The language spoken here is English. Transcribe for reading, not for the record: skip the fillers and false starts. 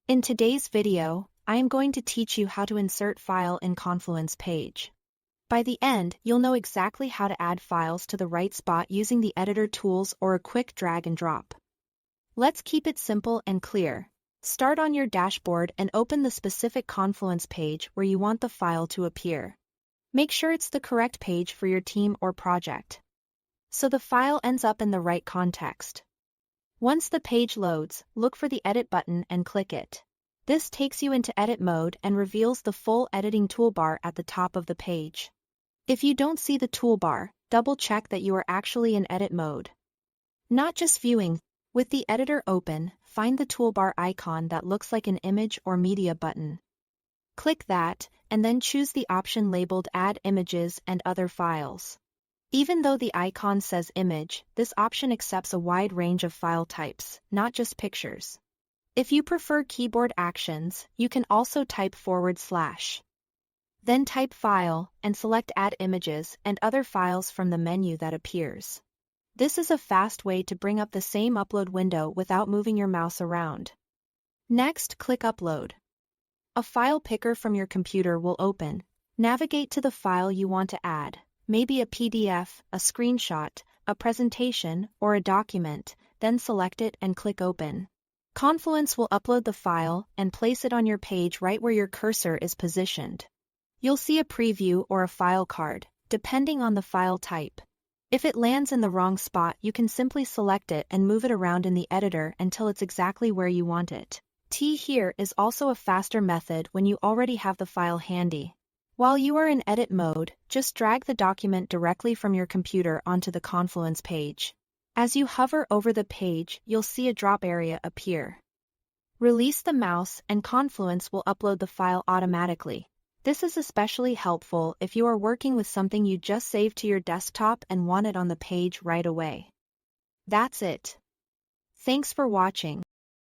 In today's video, I am going to teach you how to insert file in Confluence page. By the end, you'll know exactly how to add files to the right spot using the editor tools or a quick drag and drop. Let's keep it simple and clear. Start on your dashboard and open the specific Confluence page where you want the file to appear. Make sure it's the correct page for your team or project, so the file ends up in the right context. Once the page loads, look for the Edit button and click it. This takes you into edit mode and reveals the full editing toolbar at the top of the page. If you don't see the toolbar, double-check that you are actually in edit mode, not just viewing. With the editor open, find the toolbar icon that looks like an image or media button. Click that, and then choose the option labeled Add Images and Other Files. Even though the icon says image, this option accepts a wide range of file types, not just pictures. If you prefer keyboard actions, you can also type /. Then type File, and select Add Images and Other Files from the menu that appears. This is a fast way to bring up the same upload window without moving your mouse around. Next, click Upload. A file picker from your computer will open. Navigate to the file you want to add, maybe a PDF, a screenshot, a presentation, or a document, then select it and click Open. Confluence will upload the file and place it on your page right where your cursor is positioned. You'll see a preview or a file card, depending on the file type. If it lands in the wrong spot, you can simply select it and move it around in the editor until it's exactly where you want it. Here is also a faster method when you already have the file handy. While you are in edit mode, just drag the document directly from your computer onto the Confluence page. As you hover over the page, you'll see a drop area appear. Release the mouse and Confluence will upload the file automatically. This is especially helpful if you are working with something you just saved to your desktop and want it on the page right away. That's it. Thanks for watching.